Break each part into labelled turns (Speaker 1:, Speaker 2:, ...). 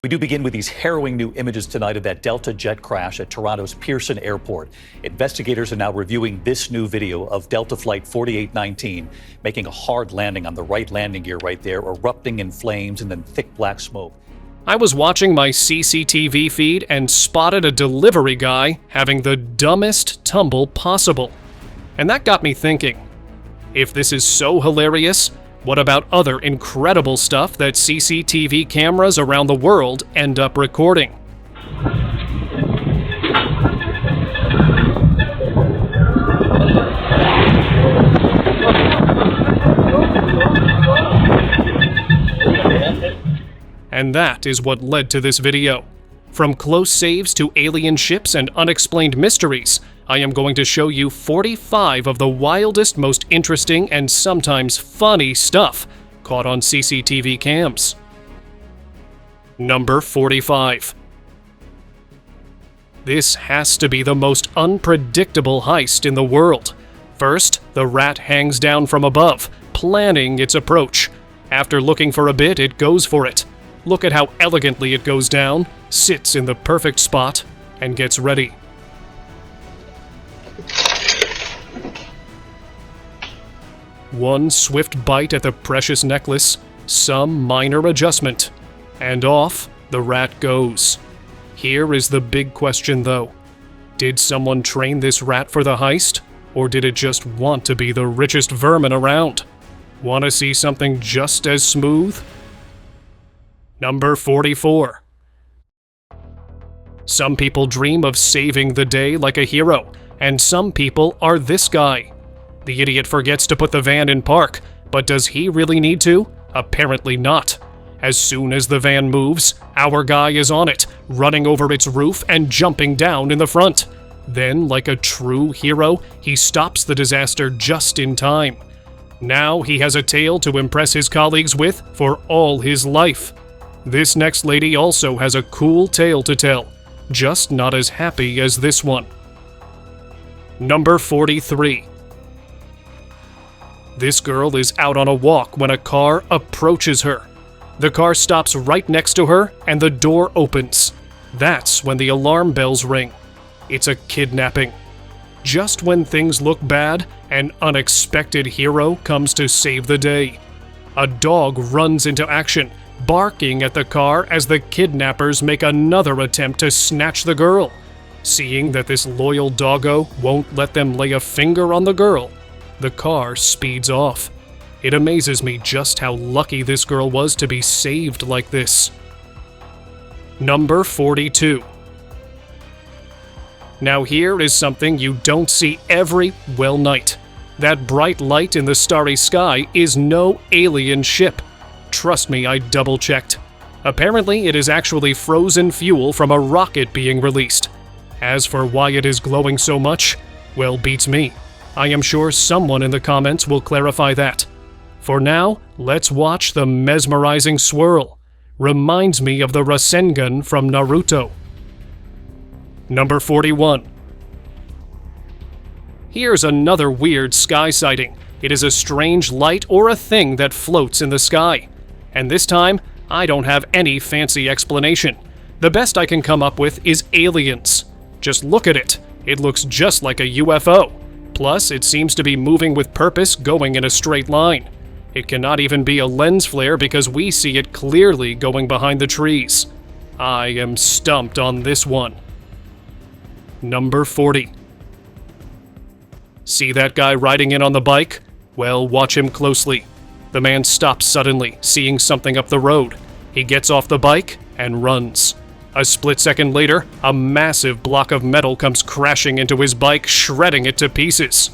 Speaker 1: We do begin with these harrowing new images tonight of that Delta jet crash at Toronto's Pearson Airport. Investigators are now reviewing this new video of Delta Flight 4819 making a hard landing on the right landing gear right there, erupting in flames and then thick black smoke.
Speaker 2: I was watching my CCTV feed and spotted a delivery guy having the dumbest tumble possible. And that got me thinking, if this is so hilarious, what about other incredible stuff that CCTV cameras around the world end up recording? And that is what led to this video. From close saves to alien ships and unexplained mysteries, I am going to show you 45 of the wildest, most interesting, and sometimes funny stuff caught on CCTV cams. Number 45. This has to be the most unpredictable heist in the world. First, the rat hangs down from above, planning its approach. After looking for a bit, it goes for it. Look at how elegantly it goes down, sits in the perfect spot, and gets ready. One swift bite at the precious necklace, some minor adjustment, and off the rat goes. Here is the big question though. Did someone train this rat for the heist, or did it just want to be the richest vermin around? Want to see something just as smooth? Number 44. Some people dream of saving the day like a hero, and some people are this guy. The idiot forgets to put the van in park, but does he really need to? Apparently not. As soon as the van moves, our guy is on it, running over its roof and jumping down in the front. Then, like a true hero, he stops the disaster just in time. Now he has a tale to impress his colleagues with for all his life. This next lady also has a cool tale to tell, just not as happy as this one. Number 43. This girl is out on a walk when a car approaches her. The car stops right next to her and the door opens. That's when the alarm bells ring. It's a kidnapping. Just when things look bad, an unexpected hero comes to save the day. A dog runs into action, barking at the car as the kidnappers make another attempt to snatch the girl. Seeing that this loyal doggo won't let them lay a finger on the girl, the car speeds off. It amazes me just how lucky this girl was to be saved like this. Number 42. Now here is something you don't see every, night. That bright light in the starry sky is no alien ship. Trust me, I double-checked. Apparently, it is actually frozen fuel from a rocket being released. As for why it is glowing so much, well, beats me. I am sure someone in the comments will clarify that. For now, let's watch the mesmerizing swirl. Reminds me of the Rasengan from Naruto. Number 41. Here's another weird sky sighting. It is a strange light or a thing that floats in the sky. And this time, I don't have any fancy explanation. The best I can come up with is aliens. Just look at it. It looks just like a UFO. Plus, it seems to be moving with purpose, going in a straight line. It cannot even be a lens flare because we see it clearly going behind the trees. I am stumped on this one. Number 40. See that guy riding in on the bike? Well, watch him closely. The man stops suddenly, seeing something up the road. He gets off the bike and runs. A split second later, a massive block of metal comes crashing into his bike, shredding it to pieces.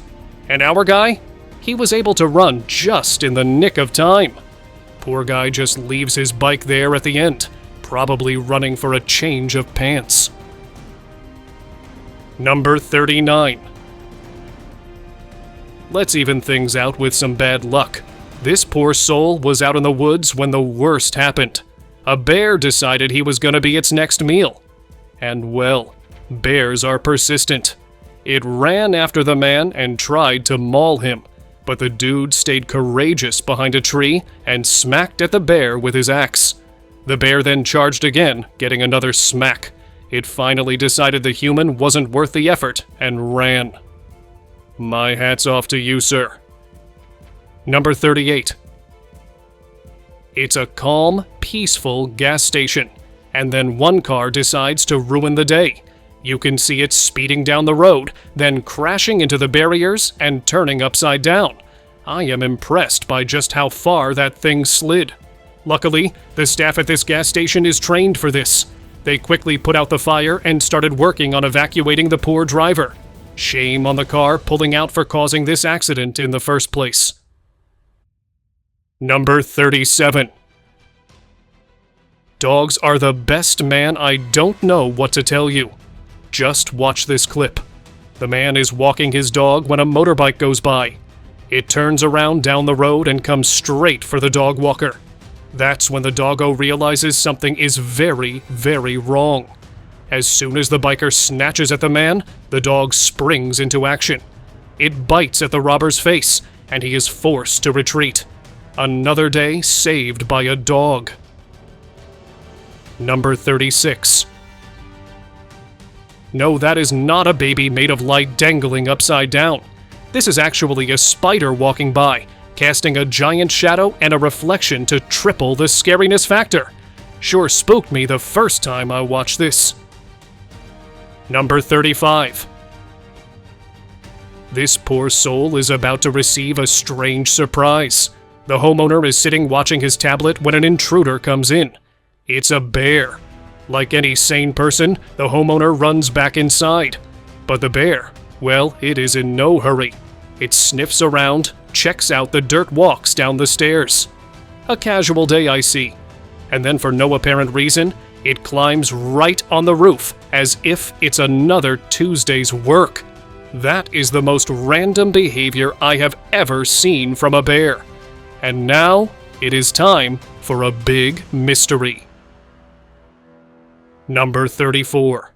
Speaker 2: And our guy? He was able to run just in the nick of time. Poor guy just leaves his bike there at the end, probably running for a change of pants. Number 39. Let's even things out with some bad luck. This poor soul was out in the woods when the worst happened. A bear decided he was going to be its next meal. And well, bears are persistent. It ran after the man and tried to maul him, but the dude stayed courageous behind a tree and smacked at the bear with his axe. The bear then charged again, getting another smack. It finally decided the human wasn't worth the effort and ran. My hat's off to you, sir. Number 38. It's a calm, peaceful gas station, and then one car decides to ruin the day. You can see it speeding down the road, then crashing into the barriers and turning upside down. I am impressed by just how far that thing slid. Luckily, the staff at this gas station is trained for this. They quickly put out the fire and started working on evacuating the poor driver. Shame on the car pulling out for causing this accident in the first place. Number 37. Dogs are the best, man. I don't know what to tell you. Just watch this clip. The man is walking his dog when a motorbike goes by. It turns around down the road and comes straight for the dog walker. That's when the doggo realizes something is very, very wrong. As soon as the biker snatches at the man, the dog springs into action. It bites at the robber's face, and he is forced to retreat. Another day saved by a dog. Number 36. No, that is not a baby made of light dangling upside down. This is actually a spider walking by, casting a giant shadow and a reflection to triple the scariness factor. Sure spooked me the first time I watched this. Number 35. This poor soul is about to receive a strange surprise. The homeowner is sitting watching his tablet when an intruder comes in. It's a bear. Like any sane person, the homeowner runs back inside. But the bear, well, it is in no hurry. It sniffs around, checks out the dirt walks down the stairs. A casual day, I see. And then for no apparent reason, it climbs right on the roof as if it's another Tuesday's work. That is the most random behavior I have ever seen from a bear. And now, it is time for a big mystery. Number 34.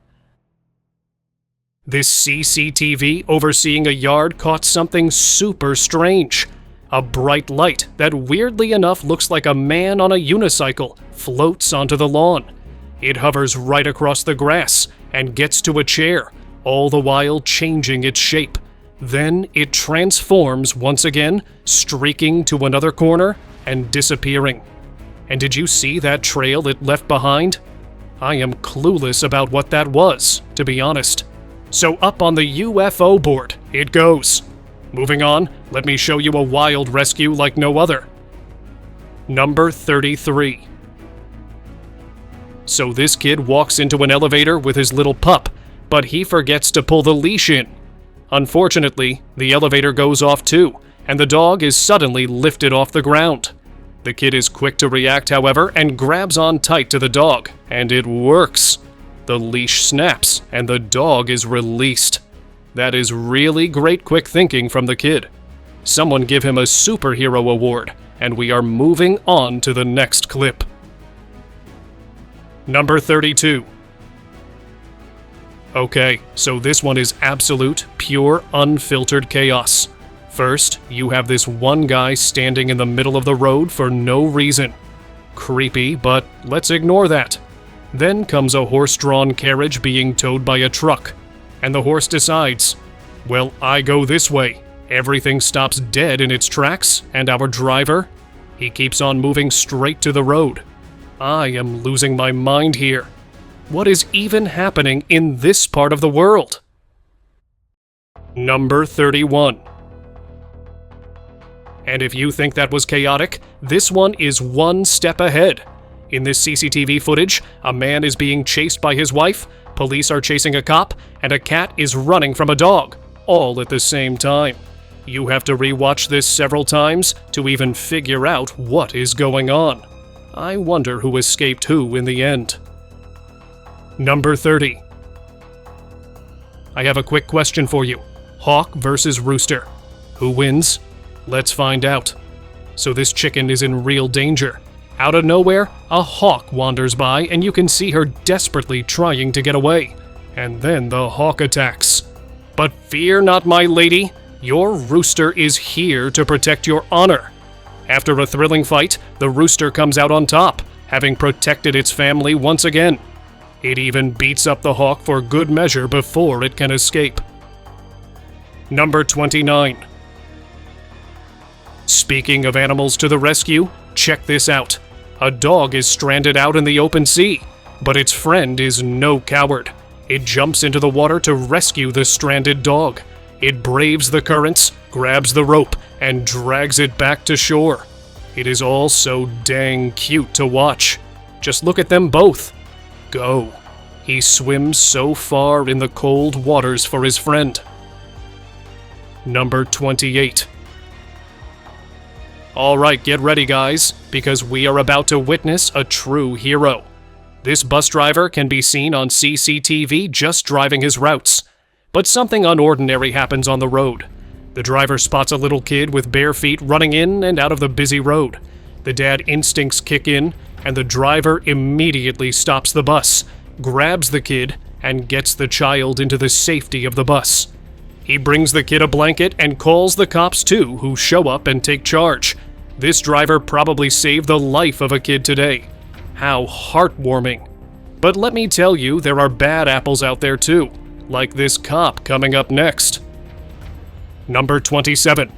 Speaker 2: This CCTV overseeing a yard caught something super strange. A bright light that weirdly enough looks like a man on a unicycle floats onto the lawn. It hovers right across the grass and gets to a chair, all the while changing its shape. Then it transforms once again, streaking to another corner and disappearing. And did you see that trail it left behind? I am clueless about what that was, to be honest. So up on the UFO board, it goes. Moving on, let me show you a wild rescue like no other. Number 33. So this kid walks into an elevator with his little pup, but he forgets to pull the leash in. Unfortunately, the elevator goes off too, and the dog is suddenly lifted off the ground. The kid is quick to react, however, and grabs on tight to the dog, and it works. The leash snaps, and the dog is released. That is really great quick thinking from the kid. Someone give him a superhero award, and we are moving on to the next clip. Number 32. Okay, so this one is absolute, pure, unfiltered chaos. First, you have this one guy standing in the middle of the road for no reason. Creepy, but let's ignore that. Then comes a horse-drawn carriage being towed by a truck, and the horse decides, well, I go this way. Everything stops dead in its tracks, and our driver, he keeps on moving straight to the road. I am losing my mind here. What is even happening in this part of the world? Number 31. And if you think that was chaotic, this one is one step ahead. In this CCTV footage, a man is being chased by his wife, police are chasing a cop, and a cat is running from a dog, all at the same time. You have to rewatch this several times to even figure out what is going on. I wonder who escaped who in the end. Number 30. I have a quick question for you. Hawk versus rooster. Who wins? Let's find out. So this chicken is in real danger. Out of nowhere, a hawk wanders by and you can see her desperately trying to get away. And then the hawk attacks. But fear not, my lady. Your rooster is here to protect your honor. After a thrilling fight, the rooster comes out on top, having protected its family once again. It even beats up the hawk for good measure before it can escape. Number 29. Speaking of animals to the rescue, check this out. A dog is stranded out in the open sea, but its friend is no coward. It jumps into the water to rescue the stranded dog. It braves the currents, grabs the rope, and drags it back to shore. It is all so dang cute to watch. Just look at them both. Go. He swims so far in the cold waters for his friend. Number 28. Alright, get ready guys, because we are about to witness a true hero. This bus driver can be seen on CCTV just driving his routes. But something unordinary happens on the road. The driver spots a little kid with bare feet running in and out of the busy road. The dad instincts kick in, and the driver immediately stops the bus, grabs the kid, and gets the child into the safety of the bus. He brings the kid a blanket and calls the cops too, who show up and take charge. This driver probably saved the life of a kid today. How heartwarming. But let me tell you, there are bad apples out there too, like this cop coming up next. Number 27.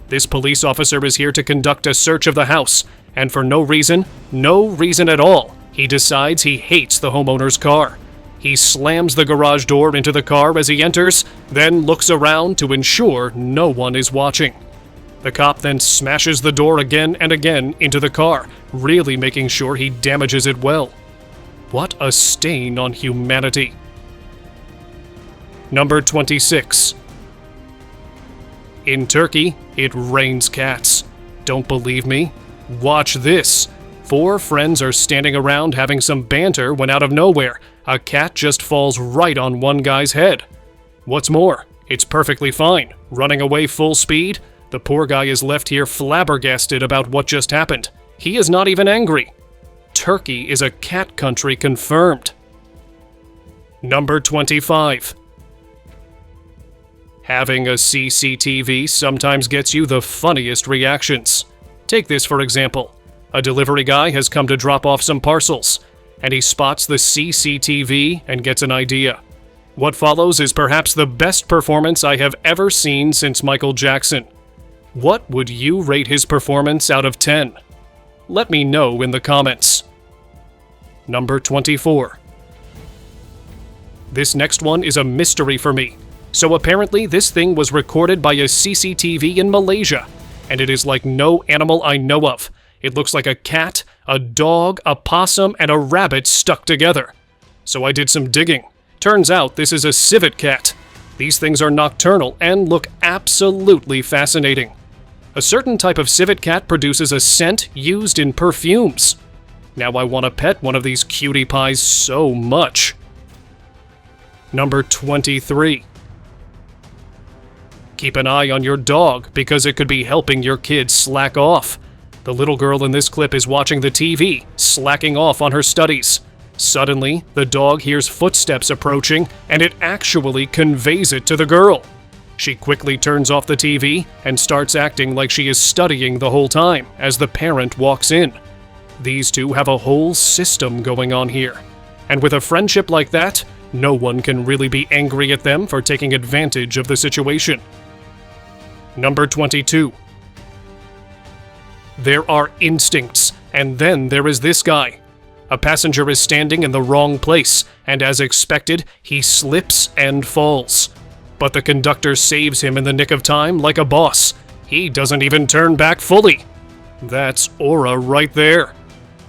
Speaker 2: This police officer is here to conduct a search of the house, and for no reason at all, he decides he hates the homeowner's car. He slams the garage door into the car as he enters, then looks around to ensure no one is watching. The cop then smashes the door again and again into the car, really making sure he damages it well. What a stain on humanity. Number 26. In Turkey, it rains cats. Don't believe me? Watch this. 4 friends are standing around having some banter when out of nowhere, a cat just falls right on one guy's head. What's more, it's perfectly fine, running away full speed. The poor guy is left here flabbergasted about what just happened. He is not even angry. Turkey is a cat country confirmed. Number 25. Having a CCTV sometimes gets you the funniest reactions. Take this for example. A delivery guy has come to drop off some parcels, and he spots the CCTV and gets an idea. What follows is perhaps the best performance I have ever seen since Michael Jackson. What would you rate his performance out of 10? Let me know in the comments. Number 24. This next one is a mystery for me. So apparently this thing was recorded by a CCTV in Malaysia, and it is like no animal I know of. It looks like a cat, a dog, a possum, and a rabbit stuck together. So I did some digging. Turns out this is a civet cat. These things are nocturnal and look absolutely fascinating. A certain type of civet cat produces a scent used in perfumes. Now I want to pet one of these cutie pies so much. Number 23. Keep an eye on your dog because it could be helping your kid slack off. The little girl in this clip is watching the TV, slacking off on her studies. Suddenly, the dog hears footsteps approaching, and it actually conveys it to the girl. She quickly turns off the TV and starts acting like she is studying the whole time as the parent walks in. These two have a whole system going on here. And with a friendship like that, no one can really be angry at them for taking advantage of the situation. Number 22. There are instincts, and then there is this guy. A passenger is standing in the wrong place, and as expected, he slips and falls. But the conductor saves him in the nick of time like a boss. He doesn't even turn back fully. That's aura right there.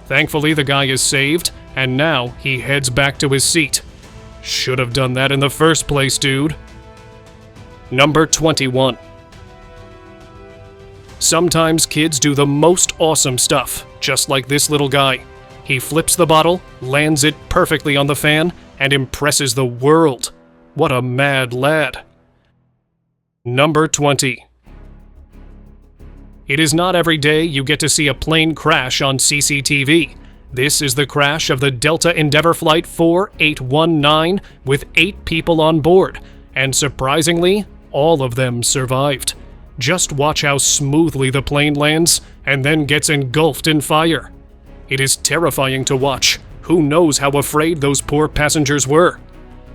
Speaker 2: Thankfully, the guy is saved, and now he heads back to his seat. Should have done that in the first place, dude. Number 21. Sometimes kids do the most awesome stuff, just like this little guy. He flips the bottle, lands it perfectly on the fan, and impresses the world. What a mad lad. Number 20. It is not every day you get to see a plane crash on CCTV. This is the crash of the Delta Endeavour Flight 4819 with 8 people on board, and surprisingly, all of them survived. Just watch how smoothly the plane lands and then gets engulfed in fire. It is terrifying to watch. Who knows how afraid those poor passengers were?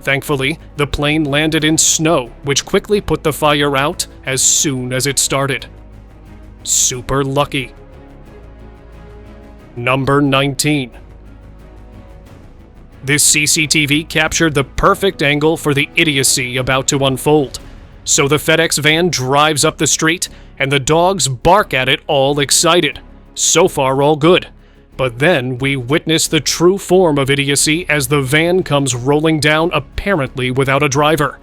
Speaker 2: Thankfully, the plane landed in snow, which quickly put the fire out as soon as it started. Super lucky. Number 19. This CCTV captured the perfect angle for the idiocy about to unfold. So the FedEx van drives up the street, and the dogs bark at it all excited. So far, all good. But then we witness the true form of idiocy as the van comes rolling down apparently without a driver.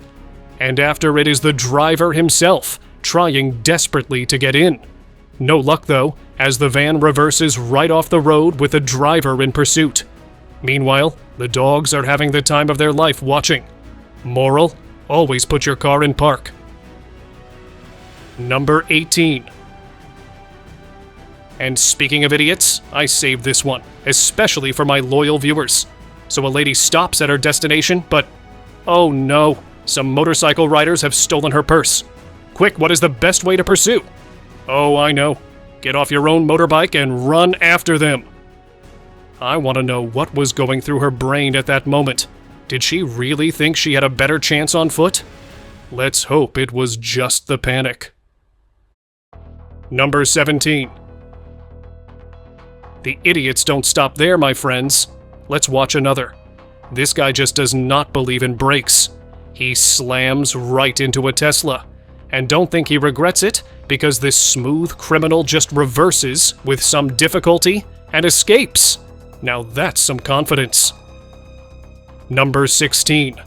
Speaker 2: And after it is the driver himself, trying desperately to get in. No luck though, as the van reverses right off the road with the driver in pursuit. Meanwhile, the dogs are having the time of their life watching. Moral: always put your car in park. Number 18. And speaking of idiots, I saved this one, especially for my loyal viewers. So a lady stops at her destination, but oh no, some motorcycle riders have stolen her purse. Quick, what is the best way to pursue? Oh, I know. Get off your own motorbike and run after them. I want to know what was going through her brain at that moment. Did she really think she had a better chance on foot? Let's hope it was just the panic. Number 17. The idiots don't stop there, my friends. Let's watch another. This guy just does not believe in brakes. He slams right into a Tesla. And don't think he regrets it, because this smooth criminal just reverses with some difficulty and escapes. Now that's some confidence. Number 16.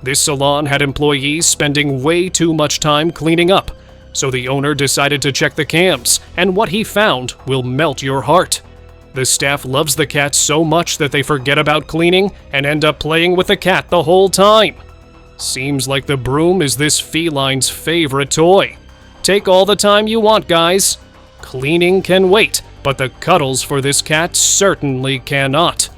Speaker 2: This salon had employees spending way too much time cleaning up, so the owner decided to check the cams, and what he found will melt your heart. The staff loves the cat so much that they forget about cleaning and end up playing with the cat the whole time. Seems like the broom is this feline's favorite toy. Take all the time you want, guys. Cleaning can wait, but the cuddles for this cat certainly cannot.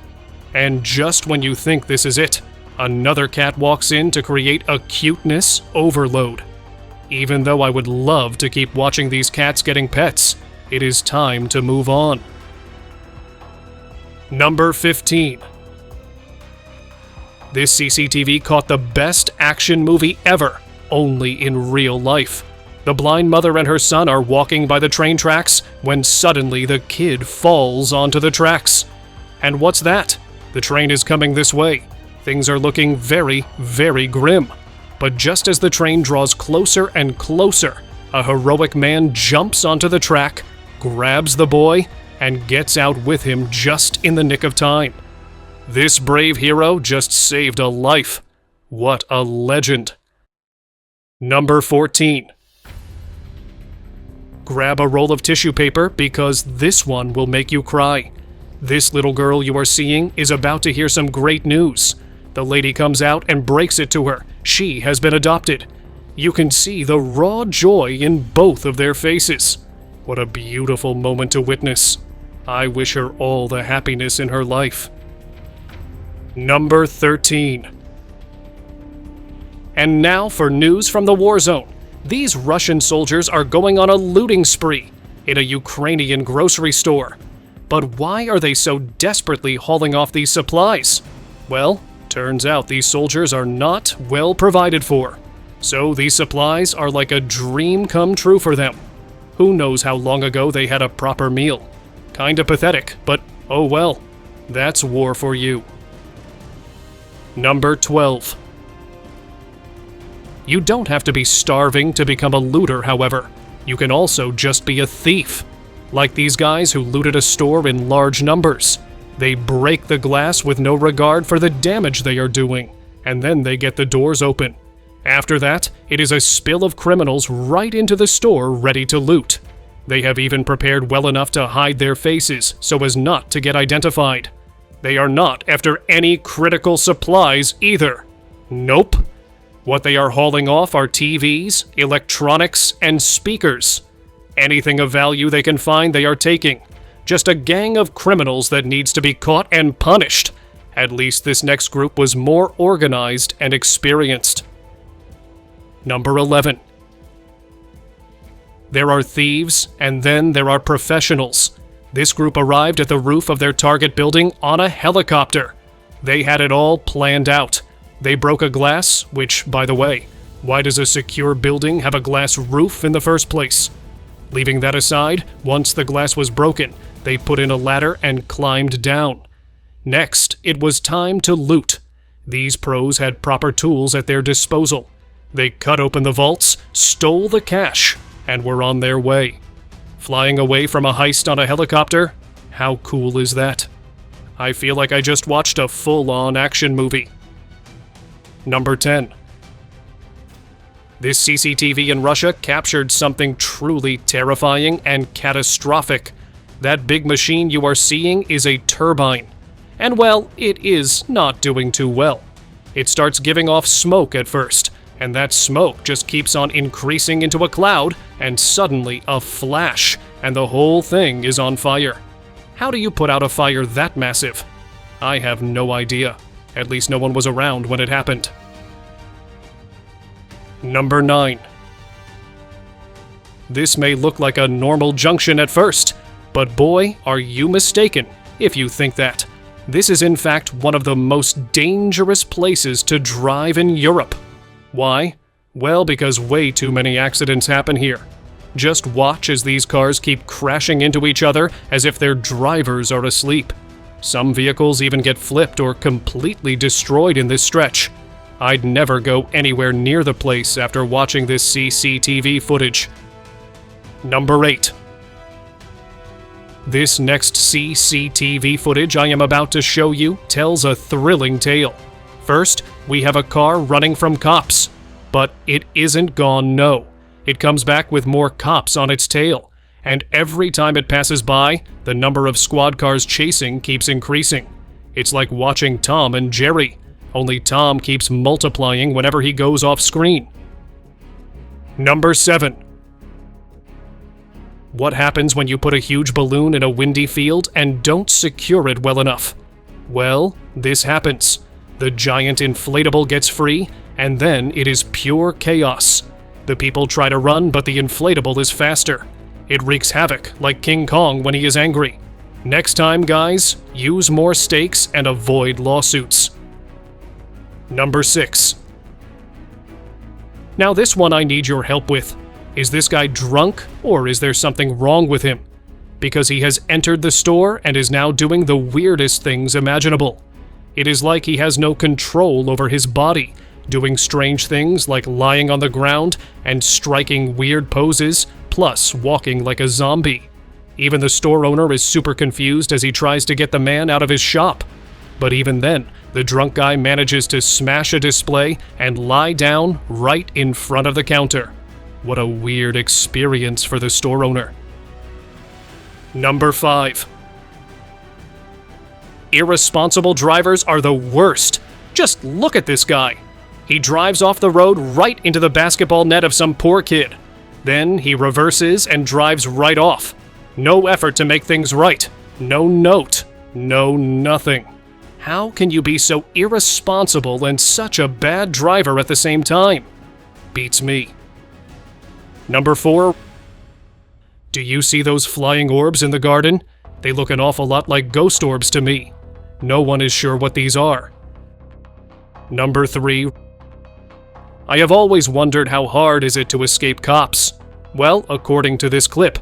Speaker 2: And just when you think this is it, another cat walks in to create a cuteness overload. Even though I would love to keep watching these cats getting pets, it is time to move on. Number 15. This CCTV caught the best action movie ever, only in real life. The blind mother and her son are walking by the train tracks when suddenly the kid falls onto the tracks. And what's that? The train is coming this way. Things are looking very, very grim. But just as the train draws closer and closer, a heroic man jumps onto the track, grabs the boy, and gets out with him just in the nick of time. This brave hero just saved a life. What a legend. Number 14. Grab a roll of tissue paper because this one will make you cry. This little girl you are seeing is about to hear some great news. The lady comes out and breaks it to her. She has been adopted. You can see the raw joy in both of their faces. What a beautiful moment to witness. I wish her all the happiness in her life. Number 13. And now for news from the war zone. These Russian soldiers are going on a looting spree in a Ukrainian grocery store. But why are they so desperately hauling off these supplies? Well, turns out these soldiers are not well provided for. So these supplies are like a dream come true for them. Who knows how long ago they had a proper meal? Kinda pathetic, but oh well. That's war for you. Number 12. You don't have to be starving to become a looter, however. You can also just be a thief. Like these guys who looted a store in large numbers. They break the glass with no regard for the damage they are doing, and then they get the doors open. After that, it is a spill of criminals right into the store ready to loot. They have even prepared well enough to hide their faces so as not to get identified. They are not after any critical supplies either. Nope. What they are hauling off are TVs, electronics, and speakers. Anything of value they can find they are taking. Just a gang of criminals that needs to be caught and punished. At least this next group was more organized and experienced. Number 11. There are thieves, and then there are professionals. This group arrived at the roof of their target building on a helicopter. They had it all planned out. They broke a glass, which, by the way, why does a secure building have a glass roof in the first place? Leaving that aside, once the glass was broken, they put in a ladder and climbed down. Next, it was time to loot. These pros had proper tools at their disposal. They cut open the vaults, stole the cash, and were on their way. Flying away from a heist on a helicopter? How cool is that? I feel like I just watched a full-on action movie. Number 10. This CCTV in Russia captured something truly terrifying and catastrophic. That big machine you are seeing is a turbine. And well, it is not doing too well. It starts giving off smoke at first, and that smoke just keeps on increasing into a cloud, and suddenly a flash, and the whole thing is on fire. How do you put out a fire that massive? I have no idea. At least no one was around when it happened. Number 9. This may look like a normal junction at first, but boy, are you mistaken if you think that. This is in fact one of the most dangerous places to drive in Europe. Why? Well, because way too many accidents happen here. Just watch as these cars keep crashing into each other as if their drivers are asleep. Some vehicles even get flipped or completely destroyed in this stretch. I'd never go anywhere near the place after watching this CCTV footage. Number 8. This next CCTV footage I am about to show you tells a thrilling tale. First, we have a car running from cops. But it isn't gone, no. It comes back with more cops on its tail. And every time it passes by, the number of squad cars chasing keeps increasing. It's like watching Tom and Jerry, only Tom keeps multiplying whenever he goes off screen. Number 7. What happens when you put a huge balloon in a windy field and don't secure it well enough? Well, this happens. The giant inflatable gets free, and then it is pure chaos. The people try to run, but the inflatable is faster. It wreaks havoc, like King Kong when he is angry. Next time, guys, use more stakes and avoid lawsuits. Number 6. Now this one I need your help with. Is this guy drunk, or is there something wrong with him? Because he has entered the store and is now doing the weirdest things imaginable. It is like he has no control over his body, doing strange things like lying on the ground and striking weird poses, plus walking like a zombie. Even the store owner is super confused as he tries to get the man out of his shop. But even then, the drunk guy manages to smash a display and lie down right in front of the counter. What a weird experience for the store owner. Number 5. Irresponsible drivers are the worst. Just look at this guy. He drives off the road right into the basketball net of some poor kid. Then he reverses and drives right off. No effort to make things right. No note. No nothing. How can you be so irresponsible and such a bad driver at the same time? Beats me. Number 4. Do you see those flying orbs in the garden? They look an awful lot like ghost orbs to me. No one is sure what these are. Number 3. I have always wondered how hard is it to escape cops. Well, according to this clip,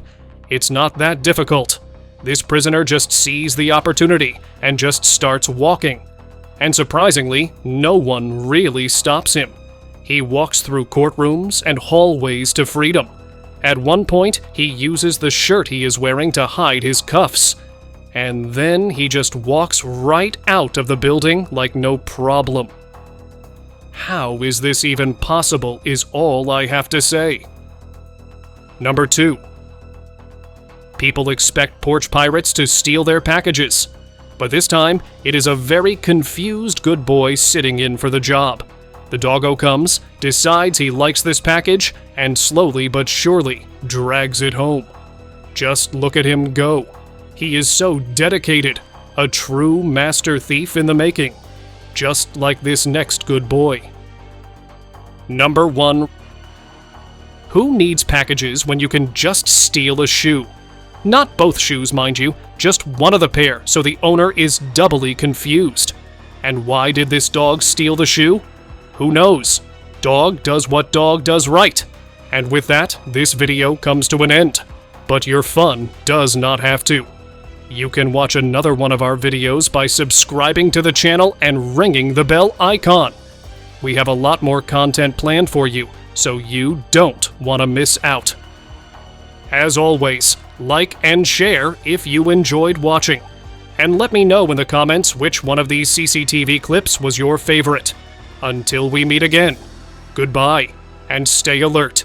Speaker 2: it's not that difficult. This prisoner just sees the opportunity and just starts walking. And surprisingly, no one really stops him. He walks through courtrooms and hallways to freedom. At one point, he uses the shirt he is wearing to hide his cuffs. And then he just walks right out of the building like no problem. How is this even possible is all I have to say. Number 2. People expect porch pirates to steal their packages. But this time, it is a very confused good boy sitting in for the job. The doggo comes, decides he likes this package, and slowly but surely drags it home. Just look at him go. He is so dedicated, a true master thief in the making. Just like this next good boy. Number 1. Who needs packages when you can just steal a shoe? Not both shoes, mind you, just one of the pair, so the owner is doubly confused. And why did this dog steal the shoe? Who knows? Dog does what dog does right. And with that, this video comes to an end. But your fun does not have to. You can watch another one of our videos by subscribing to the channel and ringing the bell icon. We have a lot more content planned for you, so you don't want to miss out. As always, like and share if you enjoyed watching. And let me know in the comments which one of these CCTV clips was your favorite. Until we meet again, goodbye, and stay alert.